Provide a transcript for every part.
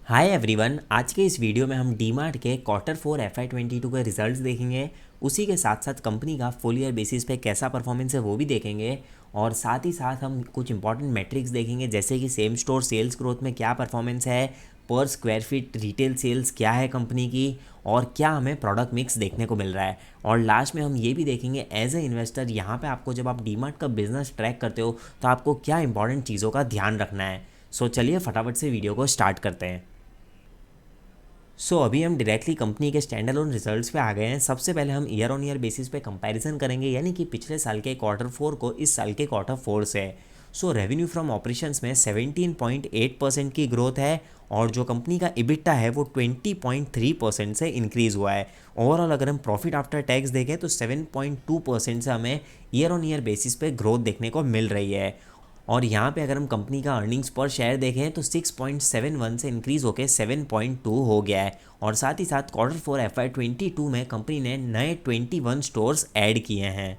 Hi everyone, आज के इस वीडियो में हम डीमार्ट के Q4 FY22 के रिजल्ट्स देखेंगे। उसी के साथ साथ कंपनी का फुल ईयर बेसिस पे कैसा परफॉर्मेंस है वो भी देखेंगे और साथ ही साथ हम कुछ इंपॉर्टेंट मैट्रिक्स देखेंगे, जैसे कि सेम स्टोर सेल्स ग्रोथ में क्या परफॉर्मेंस है, पर स्क्वायर फीट रिटेल सेल्स क्या है कंपनी की, और क्या हमें प्रोडक्ट मिक्स देखने को मिल रहा है। और लास्ट में हम ये भी देखेंगे एज ए इन्वेस्टर यहाँ पे आपको जब आप डीमार्ट का बिजनेस ट्रैक करते हो तो आपको क्या इंपॉर्टेंट चीज़ों का ध्यान रखना है। सो चलिए फटाफट से वीडियो को स्टार्ट करते हैं। अभी हम डायरेक्टली कंपनी के स्टैंड अलोन रिजल्ट्स पे आ गए हैं। सबसे पहले हम ईयर ऑन ईयर बेसिस पे कंपैरिजन करेंगे, यानी कि पिछले साल के Q4 को इस साल के Q4 से। रेवेन्यू फ्रॉम ऑपरेशंस में 17.8% की ग्रोथ है और जो कंपनी का इबिट्टा है वो 20.3% से इंक्रीज़ हुआ है। ओवरऑल अगर हम प्रॉफिट आफ्टर टैक्स देखें तो 7.2% से हमें ईयर ऑन ईयर बेसिस पे ग्रोथ देखने को मिल रही है। और यहाँ पे अगर हम कंपनी का अर्निंग्स पर शेयर देखें तो 6.71 से इंक्रीज़ होकर 7.2 हो गया है। और साथ ही साथ Q4 FY22 में कंपनी ने नए 21 स्टोर्स ऐड किए हैं।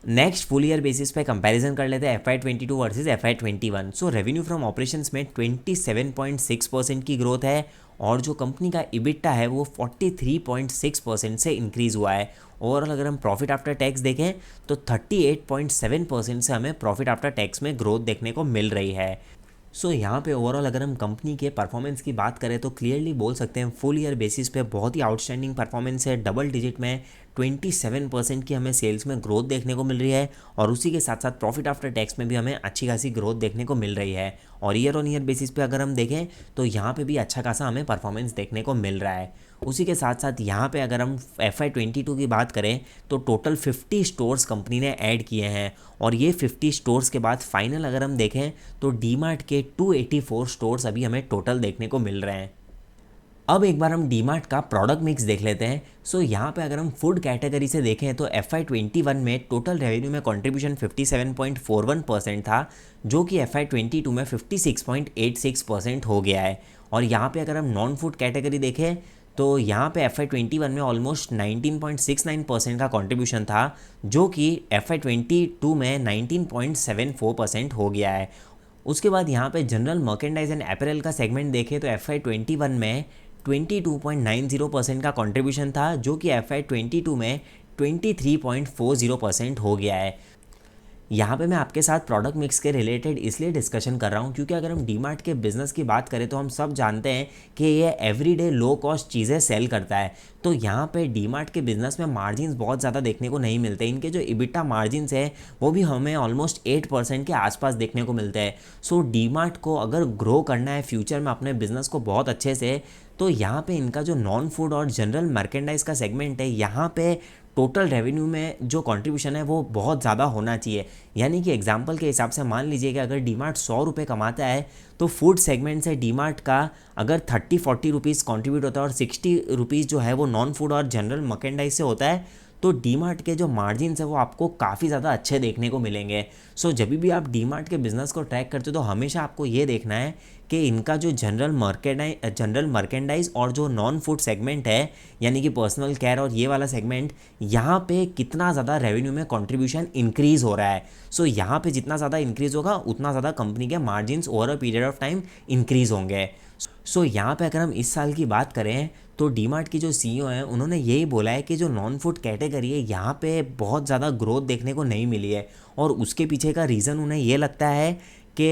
नेक्स्ट फुल ईयर बेसिस पे कंपैरिजन कर लेते हैं FY22 versus FY21। Revenue from operations में 27.6% की ग्रोथ है और जो कंपनी का इबिट्टा है वो 43.6% से इंक्रीज़ हुआ है। ओवरऑल अगर हम प्रॉफिट आफ्टर टैक्स देखें तो 38.7% से हमें प्रॉफिट आफ्टर टैक्स में ग्रोथ देखने को मिल रही है। यहाँ पे ओवरऑल अगर हम कंपनी के परफॉर्मेंस की बात करें तो क्लियरली बोल सकते हैं फुल ईयर बेसिस पे बहुत ही आउटस्टैंडिंग परफॉर्मेंस है। डबल डिजिट में 27% की हमें सेल्स में ग्रोथ देखने को मिल रही है और उसी के साथ साथ प्रॉफिट आफ्टर टैक्स में भी हमें अच्छी खासी ग्रोथ देखने को मिल रही है। और ईयर ऑन ईयर बेसिस पे अगर हम देखें तो यहाँ पे भी अच्छा खासा हमें परफॉर्मेंस देखने को मिल रहा है। उसी के साथ साथ यहाँ पे अगर हम FY22 की बात करें तो टोटल 50 स्टोर्स कंपनी ने ऐड किए हैं और ये 50 स्टोर्स के बाद फाइनल अगर हम देखें तो डीमार्ट के 284 स्टोर्स अभी हमें टोटल देखने को मिल रहे हैं। अब एक बार हम डीमार्ट का प्रोडक्ट मिक्स देख लेते हैं। यहाँ पे अगर हम फूड कैटेगरी से देखें तो FY21 में टोटल रेवेन्यू में कंट्रीब्यूशन 57.41% था, जो कि FY22 में 56.86% हो गया है। और यहाँ पे अगर हम नॉन फूड कैटेगरी देखें तो यहाँ पे FY21 में ऑलमोस्ट 19.69% का कंट्रीब्यूशन था, जो कि FY22 में 19.74% हो गया है। उसके बाद यहाँ पे जनरल मर्केंडाइज एंड अपैरल का सेगमेंट देखें तो FY21 में 22.90% का कंट्रीब्यूशन था, जो कि FY22 में 23.40% हो गया है। यहाँ पे मैं आपके साथ प्रोडक्ट मिक्स के रिलेटेड इसलिए डिस्कशन कर रहा हूँ क्योंकि अगर हम डीमार्ट के बिज़नेस की बात करें तो हम सब जानते हैं कि ये एवरीडे लो कॉस्ट चीज़ें सेल करता है। तो यहाँ पे डीमार्ट के बिज़नेस में मार्जिन्स बहुत ज़्यादा देखने को नहीं मिलते। इनके जो इबिट्टा मार्जिन्स है वो भी हमें ऑलमोस्ट 8% के आसपास देखने को मिलते हैं। डीमार्ट को अगर ग्रो करना है फ्यूचर में अपने बिज़नेस को बहुत अच्छे से, तो यहाँ पे इनका जो नॉन फूड और जनरल मर्केंडाइज का सेगमेंट है, यहाँ पे टोटल रेवेन्यू में जो कंट्रीब्यूशन है वो बहुत ज़्यादा होना चाहिए। यानी कि एग्जांपल के हिसाब से मान लीजिए कि अगर डीमार्ट 100 रुपये कमाता है तो फूड सेगमेंट से डीमार्ट का अगर 30-40 रुपीज़ कॉन्ट्रीब्यूट होता है और 60 रुपीज़ जो है वो नॉन फूड और जनरल मर्केंडाइज से होता है, तो डीमार्ट के जो मार्जिन्स है वो आपको काफ़ी ज़्यादा अच्छे देखने को मिलेंगे। जब भी आप डीमार्ट के बिज़नेस को ट्रैक करते हो तो हमेशा आपको ये देखना है कि इनका जो जनरल मर्केंडाइज और जो नॉन फूड सेगमेंट है, यानी कि पर्सनल केयर और ये वाला सेगमेंट, यहाँ पे कितना ज़्यादा रेवेन्यू में कंट्रीब्यूशन इंक्रीज़ हो रहा है। यहाँ पे जितना ज़्यादा इंक्रीज़ होगा उतना ज़्यादा कंपनी के margins over a period of time increase होंगे। यहाँ पे अगर हम इस साल की बात करें तो डीमार्ट की जो CEO हैं उन्होंने यही बोला है कि जो नॉन फूड कैटेगरी है यहाँ पे बहुत ज़्यादा ग्रोथ देखने को नहीं मिली है और उसके पीछे का रीज़न उन्हें ये लगता है कि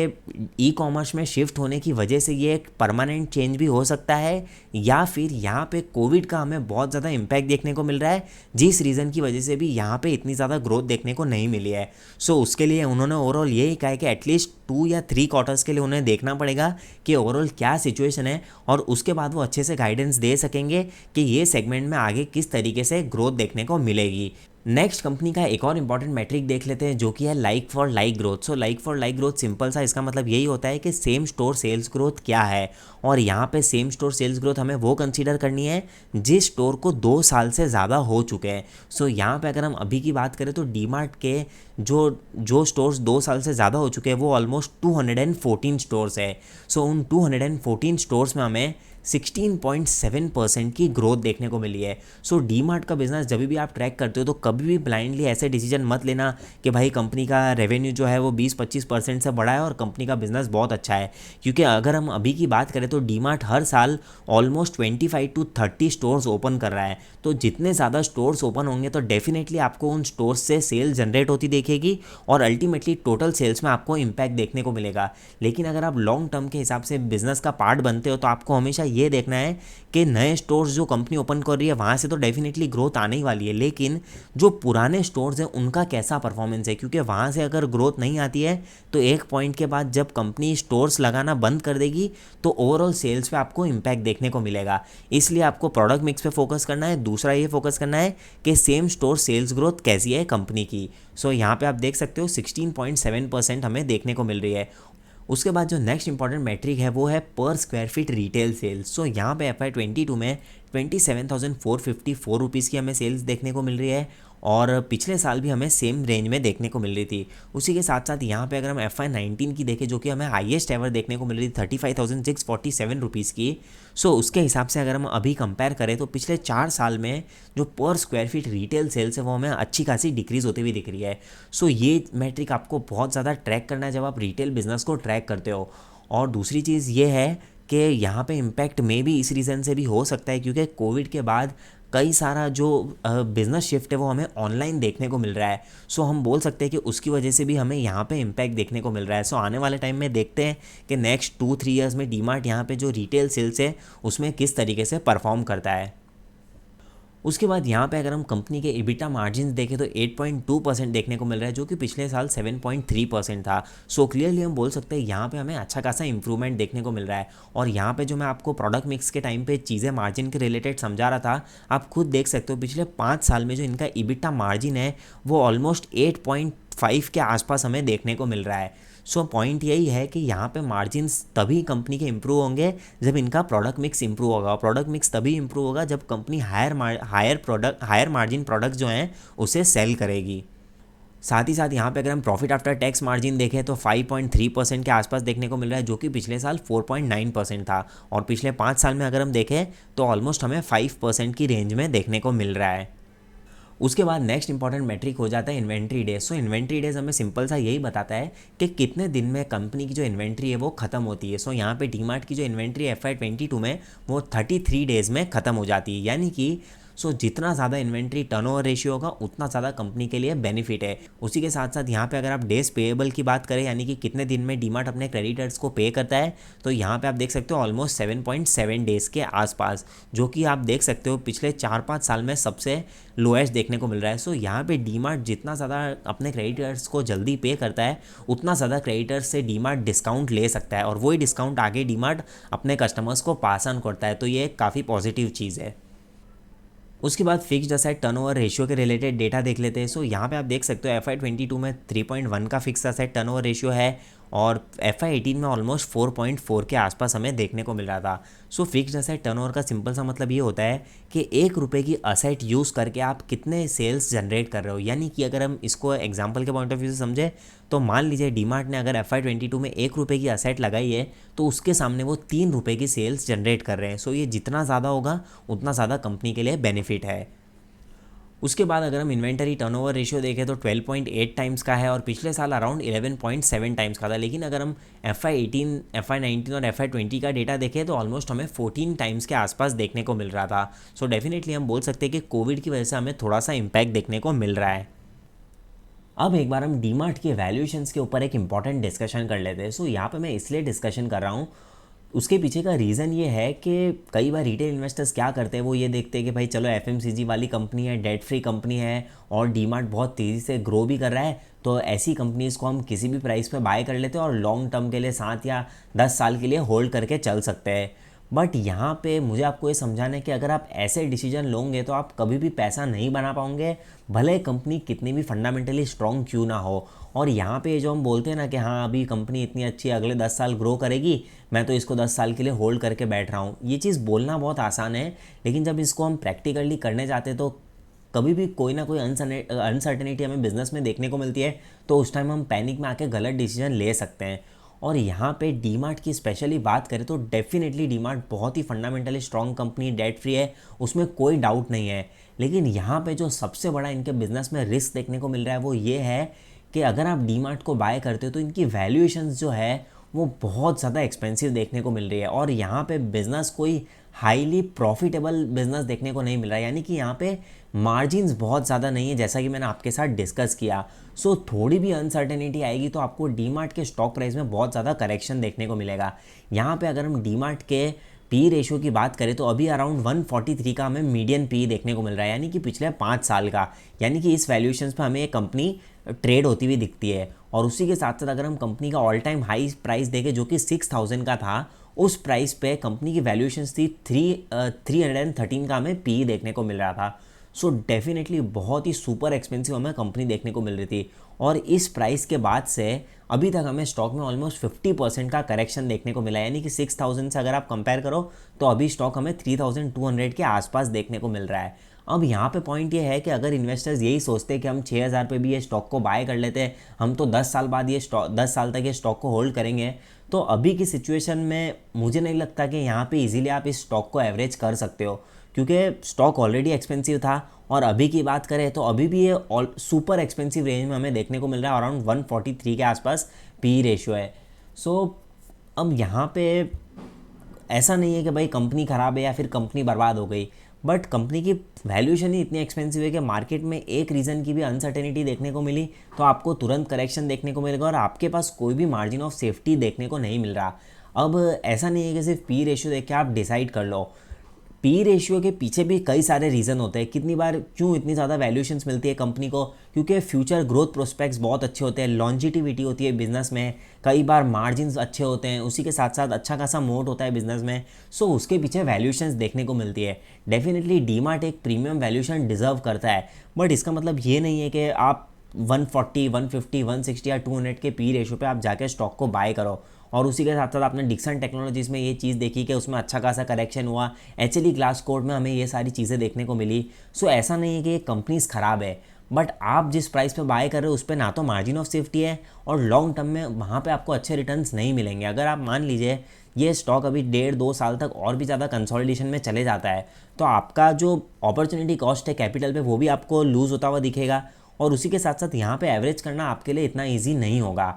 ई कॉमर्स में शिफ्ट होने की वजह से ये एक परमानेंट चेंज भी हो सकता है, या फिर यहाँ पे कोविड का हमें बहुत ज़्यादा इम्पैक्ट देखने को मिल रहा है, जिस रीज़न की वजह से भी यहाँ पे इतनी ज़्यादा ग्रोथ देखने को नहीं मिली है। उसके लिए उन्होंने ओवरऑल यही कहा है कि एटलीस्ट 2 या 3 क्वार्टर्स के लिए उन्हें देखना पड़ेगा कि ओवरऑल क्या सिचुएशन है और उसके बाद वो अच्छे से गाइडेंस दे सकेंगे कि ये सेगमेंट में आगे किस तरीके से ग्रोथ देखने को मिलेगी। नेक्स्ट कंपनी का एक और इंपॉर्टेंट मैट्रिक देख लेते हैं, जो कि है like for like growth. Like for like growth simple सा इसका मतलब यही होता है कि सेम स्टोर सेल्स ग्रोथ क्या है। और यहाँ पे सेम स्टोर सेल्स ग्रोथ हमें वो कंसीडर करनी है जिस स्टोर को 2 साल से ज़्यादा हो चुके हैं। यहाँ पे अगर हम अभी की बात करें तो डीमार्ट के जो स्टोर्स 2 साल से ज़्यादा हो चुके हैं वो ऑलमोस्ट 214 स्टोर्स है। उन 214 स्टोर्स में हमें 16.7% की ग्रोथ देखने को मिली है। सो डी मार्ट का बिजनेस जब भी आप ट्रैक करते हो तो कभी भी ब्लाइंडली ऐसे डिसीजन मत लेना कि भाई कंपनी का रेवेन्यू जो है वो 20-25% से बढ़ा है और कंपनी का बिजनेस बहुत अच्छा है, क्योंकि अगर हम अभी की बात करें तो डी मार्ट हर साल ऑलमोस्ट 25 to 30 स्टोर्स ओपन कर रहा है। तो जितने ज़्यादा स्टोर्स ओपन होंगे तो डेफिनेटली आपको उन स्टोर्स से सेल जनरेट होती देखेगी और अल्टीमेटली टोटल सेल्स में आपको इम्पैक्ट देखने को मिलेगा। लेकिन अगर आप लॉन्ग टर्म के हिसाब से बिजनेस का पार्ट बनते हो तो आपको हमेशा ये देखना है कि नए स्टोर्स जो कंपनी ओपन कर रही है वहाँ से तो डेफिनेटली ग्रोथ आने ही वाली है, लेकिन जो पुराने स्टोर्स हैं उनका कैसा परफॉर्मेंस है, क्योंकि वहाँ से अगर ग्रोथ नहीं आती है तो एक पॉइंट के बाद जब कंपनी स्टोर्स लगाना बंद कर देगी तो ओवरऑल सेल्स पे आपको इम्पैक्ट देखने को मिलेगा। इसलिए आपको प्रोडक्ट मिक्स पे फोकस करना है, दूसरा ये फोकस करना है कि सेम स्टोर सेल्स ग्रोथ कैसी है कंपनी की। सो यहाँ पे आप देख सकते हो 16.7% हमें देखने को मिल रही है। उसके बाद जो नेक्स्ट इंपॉर्टेंट मैट्रिक है वो है पर स्क्वायर फीट रिटेल सेल्स। सो यहाँ पे FY22 में 27,454 रुपीज़ की हमें सेल्स देखने को मिल रही है और पिछले साल भी हमें सेम रेंज में देखने को मिल रही थी। उसी के साथ साथ यहाँ पे अगर हम FY19 की देखें जो कि हमें हाईएस्ट एवर देखने को मिल रही थी 35,647 रुपीज़ की। सो उसके हिसाब से अगर हम अभी कंपेयर करें तो पिछले 4 साल में जो पर स्क्वायर फीट रिटेल सेल्स है वो हमें अच्छी खासी डिक्रीज़ होती हुई दिख रही है। सो ये मैट्रिक आपको बहुत ज़्यादा ट्रैक करना है जब आप रिटेल बिजनेस को ट्रैक करते हो। और दूसरी चीज़ ये है कि यहाँ पे इम्पैक्ट में भी इस रीज़न से भी हो सकता है क्योंकि कोविड के बाद कई सारा जो बिज़नेस शिफ्ट है वो हमें ऑनलाइन देखने को मिल रहा है। सो हम बोल सकते हैं कि उसकी वजह से भी हमें यहाँ पे इम्पैक्ट देखने को मिल रहा है। सो आने वाले टाइम में देखते हैं कि नेक्स्ट 2-3 ईयर्स में डी मार्ट यहाँ पे जो रिटेल सेल्स है उसमें किस तरीके से परफॉर्म करता है। उसके बाद यहाँ पे अगर हम कंपनी के EBITDA मार्जिन देखें तो 8.2% देखने को मिल रहा है जो कि पिछले साल 7.3% था। सो क्लियरली हम बोल सकते हैं यहाँ पे हमें अच्छा खासा इंप्रूवमेंट देखने को मिल रहा है। और यहाँ पे जो मैं आपको प्रोडक्ट मिक्स के टाइम पे चीज़ें मार्जिन के रिलेटेड समझा रहा था, आप खुद देख सकते हो पिछले 5 साल में जो इनका EBITDA मार्जिन है वो ऑलमोस्ट 8.5 के आसपास हमें देखने को मिल रहा है। सो पॉइंट यही है कि यहाँ पे मार्जिन्स तभी कंपनी के इंप्रूव होंगे जब इनका प्रोडक्ट मिक्स इंप्रूव होगा। प्रोडक्ट मिक्स तभी इंप्रूव होगा जब कंपनी हायर मार्जिन प्रोडक्ट जो हैं उसे सेल करेगी। साथ ही साथ यहाँ पे अगर हम प्रॉफिट आफ्टर टैक्स मार्जिन देखें तो 5.3% के आसपास देखने को मिल रहा है जो कि पिछले साल 4.9% था। और पिछले 5 साल में अगर हम देखें तो ऑलमोस्ट हमें 5% की रेंज में देखने को मिल रहा है। उसके बाद नेक्स्ट इंपॉर्टेंट मैट्रिक हो जाता है इन्वेंट्री डेज। सो इन्वेंट्री डेज हमें सिंपल सा यही बताता है कि कितने दिन में कंपनी की जो इन्वेंट्री है वो खत्म होती है। सो यहाँ पे डीमार्ट की जो इन्वेंट्री है FY22 में वो 33 डेज़ में ख़त्म हो जाती है, यानी कि जितना ज़्यादा इन्वेंट्री टर्नओवर रेशियो होगा उतना ज़्यादा कंपनी के लिए बेनिफिट है। उसी के साथ साथ यहाँ पे अगर आप डेज पेएबल की बात करें यानी कि कितने दिन में डीमार्ट अपने क्रेडिटर्स को पे करता है तो यहाँ पे आप देख सकते हो ऑलमोस्ट 7.7 डेज़ के आसपास, जो कि आप देख सकते हो पिछले 4-5 साल में सबसे लोएस्ट देखने को मिल रहा है। सो यहाँ पे डीमार्ट जितना ज़्यादा अपने क्रेडिटर्स को जल्दी पे करता है उतना ज़्यादा क्रेडिटर्स से डीमार्ट डिस्काउंट ले सकता है और वही डिस्काउंट आगे डीमार्ट अपने कस्टमर्स को पास ऑन करता है। तो ये एक काफ़ी पॉजिटिव चीज़ है। उसके बाद फिक्स्ड असेट टर्नओवर रेशियो के रिलेटेड डेटा देख लेते हैं। सो यहाँ पे आप देख सकते हो FY22 में 3.1 का फिक्स्ड असेट टर्नओवर रेशियो है और FY18 में ऑलमोस्ट 4.4 के आसपास हमें देखने को मिल रहा था। सो फिक्स्ड असेट टर्नओवर का सिंपल सा मतलब ये होता है कि 1 रुपये की असेट यूज़ करके आप कितने सेल्स जनरेट कर रहे हो। यानी कि अगर हम इसको एग्जांपल के पॉइंट ऑफ व्यू से समझे तो मान लीजिए डीमार्ट ने अगर FY22 में 1 रुपये की असेट लगाई है तो उसके सामने वो 3 रुपये की सेल्स जनरेट कर रहे हैं। सो ये जितना ज़्यादा होगा उतना ज़्यादा कंपनी के लिए बेनिफिट है। उसके बाद अगर हम इन्वेंटरी टर्नओवर रेशियो देखें तो 12.8 टाइम्स का है और पिछले साल अराउंड 11.7 टाइम्स का था। लेकिन अगर हम FY18, FY19 और FY20 का डेटा देखें तो ऑलमोस्ट हमें 14 टाइम्स के आसपास देखने को मिल रहा था। सो डेफिनेटली हम बोल सकते हैं कि कोविड की वजह से हमें थोड़ा सा इम्पैक्ट देखने को मिल रहा है। अब एक बार हम डीमार्ट के वैल्यूएशंस के ऊपर एक इंपॉर्टेंट डिस्कशन कर लेते हैं। सो यहाँ पे मैं इसलिए डिस्कशन कर रहा हूँ, उसके पीछे का रीज़न ये है कि कई बार रिटेल इन्वेस्टर्स क्या करते हैं वो ये देखते हैं कि भाई चलो FMCG वाली कंपनी है, डेट फ्री कंपनी है और डीमार्ट बहुत तेज़ी से ग्रो भी कर रहा है तो ऐसी कंपनीज़ को हम किसी भी प्राइस पे बाय कर लेते हैं और लॉन्ग टर्म के लिए 7 या 10 साल के लिए होल्ड करके चल सकते हैं। बट यहाँ पे मुझे आपको ये समझाना है कि अगर आप ऐसे डिसीजन लोगे तो आप कभी भी पैसा नहीं बना पाओगे, भले कंपनी कितनी भी फंडामेंटली स्ट्रॉन्ग क्यों ना हो। और यहाँ पे जो हम बोलते हैं ना कि हाँ अभी कंपनी इतनी अच्छी है, अगले 10 साल ग्रो करेगी, मैं तो इसको 10 साल के लिए होल्ड करके बैठ रहा हूँ, ये चीज़ बोलना बहुत आसान है लेकिन जब इसको हम प्रैक्टिकली करने जाते तो कभी भी कोई ना कोई अनसर्टेनिटी हमें बिजनेस में देखने को मिलती है तो उस टाइम हम पैनिक में आके गलत डिसीजन ले सकते हैं। और यहाँ पे डीमार्ट की स्पेशली बात करें तो डेफिनेटली डीमार्ट बहुत ही fundamentally strong company, debt free है, उसमें कोई डाउट नहीं है। लेकिन यहाँ पे जो सबसे बड़ा इनके बिजनेस में रिस्क देखने को मिल रहा है वो ये है कि अगर आप डीमार्ट को बाय करते हो तो इनकी वैल्यूएशंस जो है वो बहुत ज़्यादा एक्सपेंसिव देखने को मिल रही है, और यहाँ पे बिजनेस कोई हाईली प्रॉफिटेबल बिजनेस देखने को नहीं मिल रहा है, यानी कि यहाँ पे मार्जिन्स बहुत ज़्यादा नहीं है, जैसा कि मैंने आपके साथ डिस्कस किया। सो थोड़ी भी अनसर्टेनिटी आएगी तो आपको डीमार्ट के स्टॉक प्राइस में बहुत ज़्यादा करेक्शन देखने को मिलेगा। यहाँ पे अगर हम डीमार्ट के पी रेशो की बात करें तो अभी अराउंड 143 का हमें मीडियन पी देखने को मिल रहा है, यानी कि पिछले 5 साल का, यानी कि इस वैल्यूएशंस पे हमें ये कंपनी ट्रेड होती हुई दिखती है। और उसी के साथ साथ अगर हम कंपनी का ऑल टाइम हाई प्राइस देखें जो कि 6000 का था, उस प्राइस पे कंपनी की वैल्यूएशंस थी 313 का हमें पी देखने को मिल रहा था। सो डेफिनेटली बहुत ही सुपर एक्सपेंसिव हमें कंपनी देखने को मिल रही थी, और इस प्राइस के बाद से अभी तक हमें स्टॉक में ऑलमोस्ट 50% का करेक्शन देखने को मिला है, यानी कि 6000 से अगर आप कंपेयर करो तो अभी स्टॉक हमें 3200 के आसपास देखने को मिल रहा है। अब यहाँ पे पॉइंट ये है कि अगर इन्वेस्टर्स यही सोचते हैं कि हम 6000 पे भी ये स्टॉक को बाय कर लेते हैं, हम तो 10 साल बाद 10 साल तक ये स्टॉक को होल्ड करेंगे, तो अभी की सिचुएशन में मुझे नहीं लगता कि यहाँ पे इजीली आप इस स्टॉक को एवरेज कर सकते हो, क्योंकि स्टॉक ऑलरेडी एक्सपेंसिव था। और अभी की बात करें तो अभी भी ये सुपर एक्सपेंसिव रेंज में हमें देखने को मिल रहा है, अराउंड 143 के आसपास पी रेशियो है। सो अब यहाँ पे ऐसा नहीं है कि भाई कंपनी ख़राब है या फिर कंपनी बर्बाद हो गई, बट कंपनी की वैल्यूएशन ही इतनी एक्सपेंसिव है कि मार्केट में एक रीज़न की भी अनसर्टेनिटी देखने को मिली तो आपको तुरंत करेक्शन देखने को मिलेगा, और आपके पास कोई भी मार्जिन ऑफ सेफ्टी देखने को नहीं मिल रहा। अब ऐसा नहीं है कि सिर्फ पी रेशियो देख के आप डिसाइड कर लो, पी रेशियो के पीछे भी कई सारे रीज़न होते हैं। कितनी बार क्यों इतनी ज़्यादा वैल्यूएशंस मिलती है कंपनी को, क्योंकि फ्यूचर ग्रोथ प्रोस्पेक्ट्स बहुत अच्छे होते हैं, लॉन्जिटिविटी होती है बिजनेस में, कई बार मार्जिन्स अच्छे होते हैं, उसी के साथ साथ अच्छा खासा मोट होता है बिजनेस में। सो उसके पीछे वैल्यूएशंस देखने को मिलती है। डेफिनेटली डीमार्ट एक प्रीमियम वैल्यूएशन डिजर्व करता है, बट इसका मतलब ये नहीं है कि आप 140, 150, 160 या 200 के पी रेशियो पे आप जाके स्टॉक को बाय करो। और उसी के साथ साथ आपने डिक्सन टेक्नोलॉजीज़ में ये चीज़ देखी कि उसमें अच्छा खासा करेक्शन हुआ, एचएलई ग्लास कोड में हमें ये सारी चीज़ें देखने को मिली। सो ऐसा नहीं है कि ये कंपनीज ख़राब है, बट आप जिस प्राइस पे बाय कर रहे हो उस पर ना तो मार्जिन ऑफ सेफ्टी है, और लॉन्ग टर्म में वहाँ पे आपको अच्छे रिटर्न्स नहीं मिलेंगे। अगर आप मान लीजिए ये स्टॉक अभी 1.5-2 साल तक और भी ज़्यादा कंसोलिडेशन में चले जाता है, तो आपका जो अपॉर्चुनिटी कॉस्ट है कैपिटल पे वो भी आपको लूज़ होता हुआ दिखेगा, और उसी के साथ साथ यहाँ पे एवरेज करना आपके लिए इतना ईजी नहीं होगा।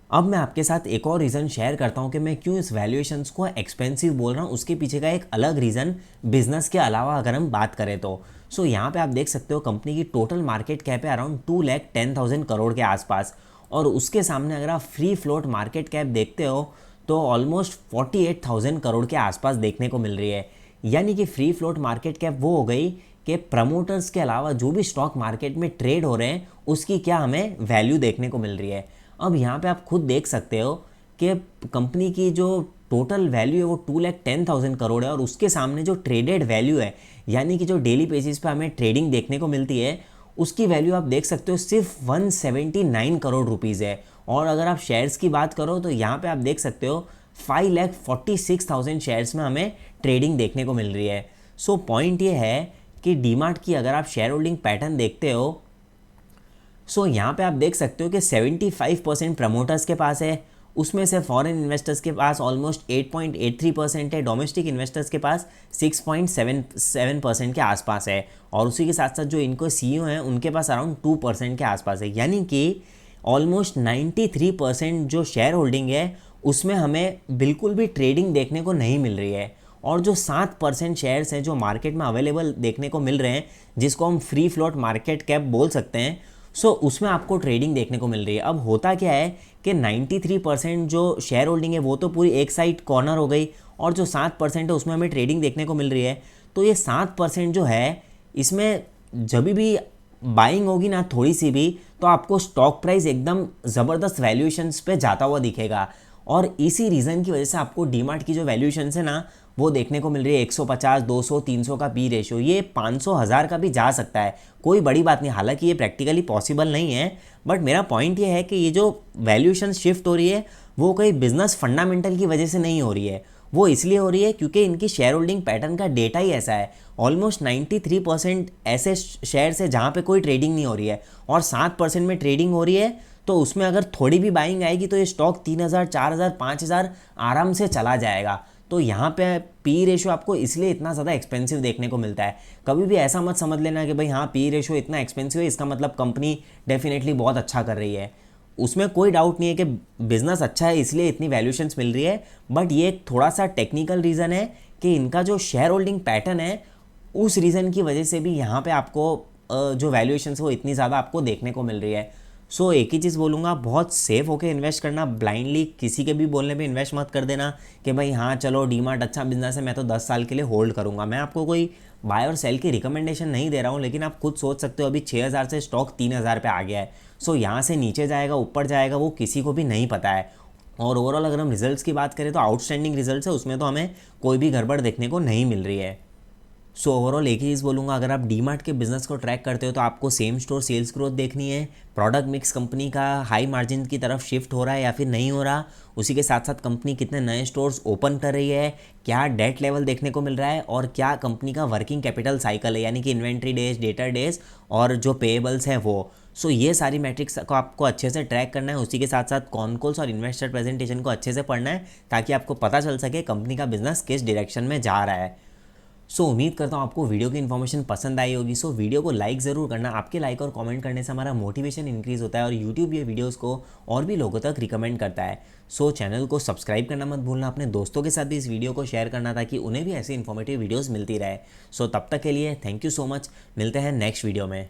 अब मैं आपके साथ एक और रीज़न शेयर करता हूँ कि मैं क्यों इस वैल्यूएशंस को एक्सपेंसिव बोल रहा हूँ। उसके पीछे का एक अलग रीज़न बिजनेस के अलावा अगर हम बात करें तो यहाँ पे आप देख सकते हो कंपनी की टोटल मार्केट कैप है अराउंड 2,10,000 करोड़ के आसपास, और उसके सामने अगर आप फ्री फ्लोट मार्केट कैप देखते हो तो ऑलमोस्ट 48,000 करोड़ के आसपास देखने को मिल रही है। यानी कि फ्री फ्लोट मार्केट कैप वो हो गई कि प्रमोटर्स के अलावा जो भी स्टॉक मार्केट में ट्रेड हो रहे हैं उसकी क्या हमें वैल्यू देखने को मिल रही है। अब यहाँ पे आप खुद देख सकते हो कि कंपनी की जो टोटल वैल्यू है वो 2,10,000 करोड़ है, और उसके सामने जो ट्रेडेड वैल्यू है, यानी कि जो डेली बेसिस पे हमें ट्रेडिंग देखने को मिलती है, उसकी वैल्यू आप देख सकते हो सिर्फ 179 करोड़ रुपीज़ है। और अगर आप शेयर्स की बात करो तो यहाँ पे आप देख सकते हो 5,46,000 शेयर्स में हमें ट्रेडिंग देखने को मिल रही है। सो पॉइंट ये है कि डीमार्ट की अगर आप शेयर होल्डिंग पैटर्न देखते हो, यहाँ पे आप देख सकते हो कि 75% प्रमोटर्स के पास है, उसमें से फॉरेन इन्वेस्टर्स के पास ऑलमोस्ट 8.83% है, डोमेस्टिक इन्वेस्टर्स के पास 6.77% के आसपास है, और उसी के साथ साथ जो इनको सीईओ हैं उनके पास अराउंड 2% के आसपास है। यानी कि ऑलमोस्ट 93% जो शेयर होल्डिंग है उसमें हमें बिल्कुल भी ट्रेडिंग देखने को नहीं मिल रही है, और जो 7% शेयर्स हैं जो मार्केट में अवेलेबल देखने को मिल रहे हैं, जिसको हम फ्री फ्लोट मार्केट कैप बोल सकते हैं, उसमें आपको ट्रेडिंग देखने को मिल रही है। अब होता क्या है कि 93% जो शेयर होल्डिंग है वो तो पूरी एक साइड कॉर्नर हो गई, और जो 7% है उसमें हमें ट्रेडिंग देखने को मिल रही है। तो ये 7% जो है इसमें जब भी बाइंग होगी ना थोड़ी सी भी, तो आपको स्टॉक प्राइस एकदम ज़बरदस्त वैल्यूएशंस पे जाता हुआ दिखेगा, और इसी रीज़न की वजह से आपको डीमार्ट की जो वैल्यूएशंस है ना वो देखने को मिल रही है 150, 200, 300 का पी रेशियो, ये 500, 1000 का भी जा सकता है, कोई बड़ी बात नहीं। हालांकि ये प्रैक्टिकली पॉसिबल नहीं है, बट मेरा पॉइंट ये है कि ये जो वैल्यूएशन शिफ्ट हो रही है वो कोई बिजनेस फंडामेंटल की वजह से नहीं हो रही है, वो इसलिए हो रही है क्योंकि इनकी शेयर होल्डिंग पैटर्न का डेटा ही ऐसा है। ऑलमोस्ट 93% ऐसे शेयर्स है जहाँ पे कोई ट्रेडिंग नहीं हो रही है, और 7% में ट्रेडिंग हो रही है, तो उसमें अगर थोड़ी भी बाइंग आएगी तो ये स्टॉक 3,000, 4,000, 5,000 आराम से चला जाएगा। तो यहाँ पे पी रेशो आपको इसलिए इतना ज़्यादा एक्सपेंसिव देखने को मिलता है। कभी भी ऐसा मत समझ लेना कि भाई हाँ पी रेशो इतना एक्सपेंसिव है इसका मतलब कंपनी डेफिनेटली बहुत अच्छा कर रही है। उसमें कोई डाउट नहीं है कि बिज़नेस अच्छा है इसलिए इतनी वैल्यूएशंस मिल रही है, बट ये एक थोड़ा सा टेक्निकल रीज़न है कि इनका जो शेयर होल्डिंग पैटर्न है उस रीज़न की वजह से भी यहाँ पे आपको जो वैल्यूएशंस वो इतनी ज़्यादा आपको देखने को मिल रही है। सो एक ही चीज़ बोलूँगा, बहुत सेफ होकर इन्वेस्ट करना, ब्लाइंडली किसी के भी बोलने पे इन्वेस्ट मत कर देना कि भाई हाँ चलो डीमार्ट अच्छा बिजनेस है मैं तो 10 साल के लिए होल्ड करूँगा। मैं आपको कोई बाय और सेल की रिकमेंडेशन नहीं दे रहा हूँ, लेकिन आप खुद सोच सकते हो अभी 6,000 से स्टॉक 3,000 पे आ गया है। सो यहाँ से नीचे जाएगा ऊपर जाएगा वो किसी को भी नहीं पता है। और ओवरऑल अगर हम रिजल्ट्स की बात करें तो आउटस्टैंडिंग रिजल्ट्स है, उसमें तो हमें कोई भी गड़बड़ देखने को नहीं मिल रही है। सो ओवरऑल एक ही चीज़ बोलूँगा, अगर आप डीमार्ट के बिजनेस को ट्रैक करते हो तो आपको सेम स्टोर सेल्स ग्रोथ देखनी है, प्रोडक्ट मिक्स कंपनी का हाई मार्जिन की तरफ शिफ्ट हो रहा है या फिर नहीं हो रहा, उसी के साथ साथ कंपनी कितने नए स्टोर्स ओपन कर रही है, क्या डेट लेवल देखने को मिल रहा है और क्या कंपनी का वर्किंग कैपिटल साइकिल है यानी कि इन्वेंट्री डेज, डेटर डेज और जो पेएबल्स हैं वो। सो ये सारी मैट्रिक्स को आपको अच्छे से ट्रैक करना है, उसी के साथ साथ कॉनकॉल्स और इन्वेस्टर प्रेजेंटेशन को अच्छे से पढ़ना है ताकि आपको पता चल सके कंपनी का बिजनेस किस डायरेक्शन में जा रहा है। सो उम्मीद करता हूँ आपको वीडियो की इन्फॉर्मेशन पसंद आई होगी। सो वीडियो को लाइक ज़रूर करना, आपके लाइक और कमेंट करने से हमारा मोटिवेशन इंक्रीज़ होता है और यूट्यूब ये वीडियोस को और भी लोगों तक रिकमेंड करता है। सो चैनल को सब्सक्राइब करना मत भूलना, अपने दोस्तों के साथ भी इस वीडियो को शेयर करना ताकि उन्हें भी ऐसी इन्फॉर्मेटिव वीडियोज़ मिलती रहे। सो तब तक के लिए थैंक यू सो मच, मिलते हैं नेक्स्ट वीडियो में।